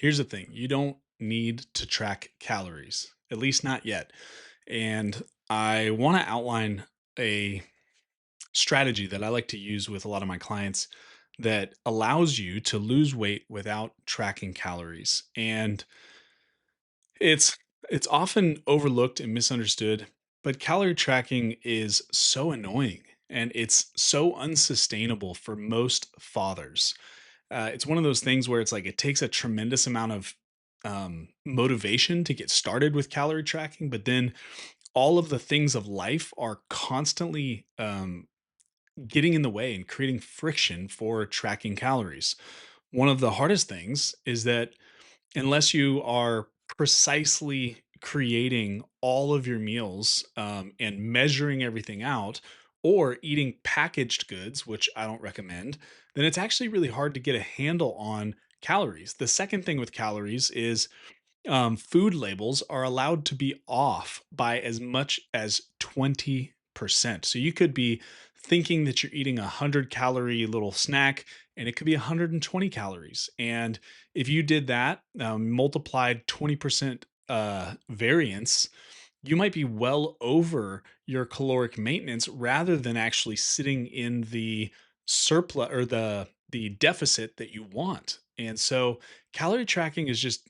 Here's the thing, you don't need to track calories, at least not yet. And I want to outline a strategy that I like to use with a lot of my clients that allows you to lose weight without tracking calories. And it's it's often overlooked and misunderstood, but calorie tracking is so annoying and it's so unsustainable for most fathers. It's one of those things where it's like it takes a tremendous amount of motivation to get started with calorie tracking, but then all of the things of life are constantly getting in the way and creating friction for tracking calories. One of the hardest things is that unless you are precisely creating all of your meals and measuring everything out, or eating packaged goods, which I don't recommend, then it's actually really hard to get a handle on calories. The second thing with calories is food labels are allowed to be off by as much as 20%. So you could be thinking that you're eating a 100-calorie little snack and it could be 120 calories. And if you did that, multiplied 20% variance, you might be well over your caloric maintenance rather than actually sitting in the surplus or the deficit that you want. And so calorie tracking is just,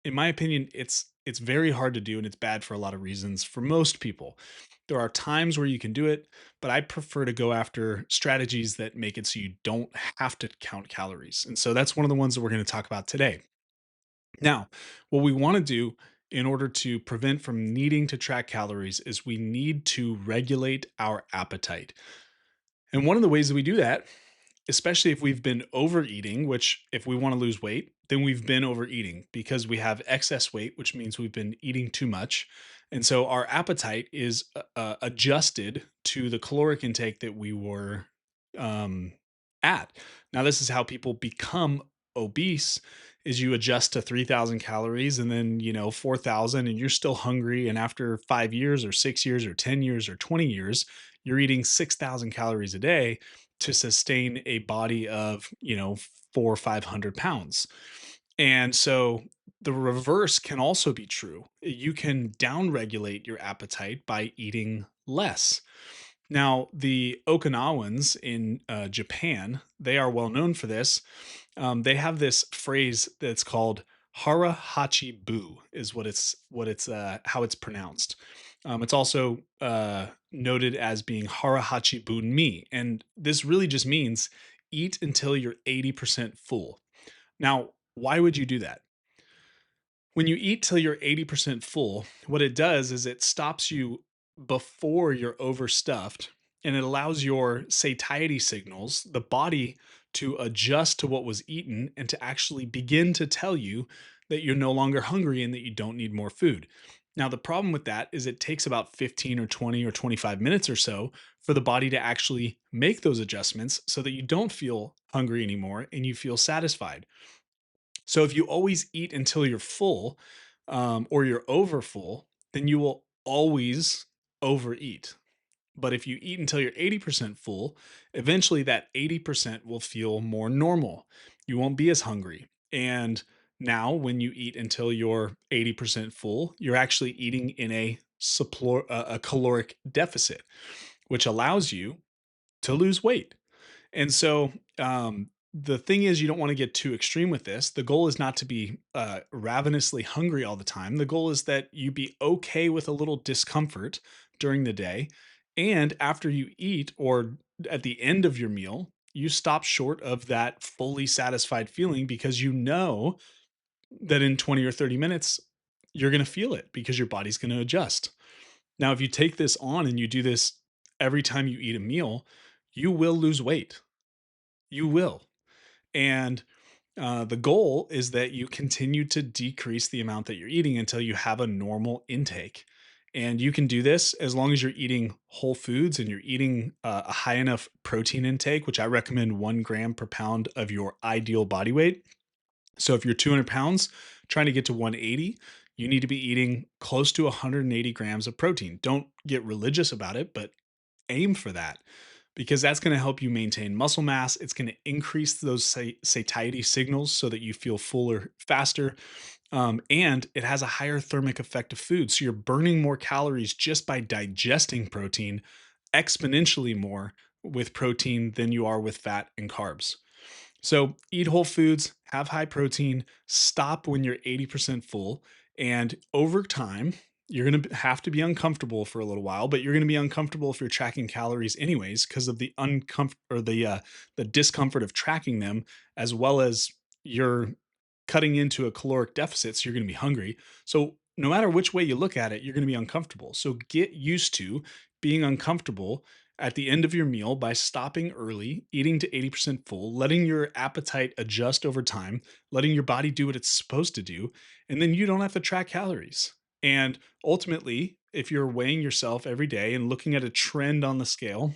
in my opinion, it's very hard to do and it's bad for a lot of reasons for most people. There are times where you can do it, but I prefer to go after strategies that make it so you don't have to count calories. And so that's one of the ones that we're going to talk about today. Now, what we want to do in order to prevent from needing to track calories is we need to regulate our appetite. And one of the ways that we do that, especially if we've been overeating, which if we want to lose weight, then we've been overeating because we have excess weight, which means we've been eating too much. And so our appetite is adjusted to the caloric intake that we were um, at. Now, this is how people become obese is you adjust to 3,000 calories and then, 4,000 and you're still hungry. And after 5 years or 6 years or 10 years or 20 years, you're eating 6,000 calories a day to sustain a body of, four or 500 pounds. And so the reverse can also be true. You can downregulate your appetite by eating less. Now, the Okinawans in Japan, they are well known for this. They have this phrase that's called "hara hachi bu," is what it's how it's pronounced. It's also noted as being "hara hachi bun mi," and this really just means eat until you're 80% full. Now, why would you do that? When you eat till you're 80% full, what it does is it stops you before you're overstuffed and it allows your satiety signals, the body, to adjust to what was eaten and to actually begin to tell you that you're no longer hungry and that you don't need more food. Now, the problem with that is it takes about 15 or 20 or 25 minutes or so for the body to actually make those adjustments so that you don't feel hungry anymore and you feel satisfied. So if you always eat until you're full, or you're over full, then you will always overeat. But if you eat until you're 80% full, eventually that 80% will feel more normal. You won't be as hungry. And now, when you eat until you're 80% full, you're actually eating in a caloric deficit, which allows you to lose weight. And so, the thing is, you don't want to get too extreme with this. The goal is not to be ravenously hungry all the time. The goal is that you be okay with a little discomfort during the day. And after you eat or at the end of your meal, you stop short of that fully satisfied feeling because you know that in 20 or 30 minutes, you're going to feel it because your body's going to adjust. Now, if you take this on and you do this every time you eat a meal, you will lose weight. You will. And the goal is that you continue to decrease the amount that you're eating until you have a normal intake. And you can do this as long as you're eating whole foods and you're eating a high enough protein intake, which I recommend 1 gram per pound of your ideal body weight. So if you're 200 pounds trying to get to 180, you need to be eating close to 180 grams of protein. Don't get religious about it, but aim for that. because that's going to help you maintain muscle mass. It's going to increase those satiety signals so that you feel fuller faster. And it has a higher thermic effect of food. So you're burning more calories just by digesting protein, exponentially more with protein than you are with fat and carbs. So eat whole foods, have high protein, stop when you're 80% full. And over time, you're going to have to be uncomfortable for a little while, but you're going to be uncomfortable if you're tracking calories anyways because of the uncomfort or the discomfort of tracking them, as well as you're cutting into a caloric deficit, so you're going to be hungry. So no matter which way you look at it, you're going to be uncomfortable. So get used to being uncomfortable at the end of your meal by stopping early, eating to 80% full, letting your appetite adjust over time, letting your body do what it's supposed to do, and then you don't have to track calories. And ultimately, if you're weighing yourself every day and looking at a trend on the scale,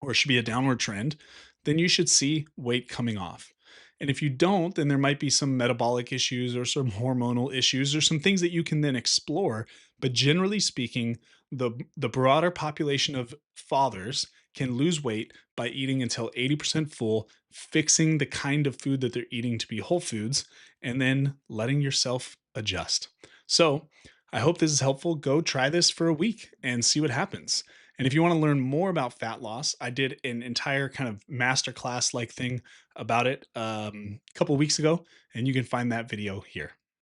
or it should be a downward trend, then you should see weight coming off. And if you don't, then there might be some metabolic issues or some hormonal issues or some things that you can then explore. But generally speaking, the broader population of fathers can lose weight by eating until 80% full, fixing the kind of food that they're eating to be whole foods, and then letting yourself adjust. So I hope this is helpful. Go try this for a week and see what happens. And if you want to learn more about fat loss, I did an entire kind of masterclass like thing about it a couple weeks ago, and you can find that video here.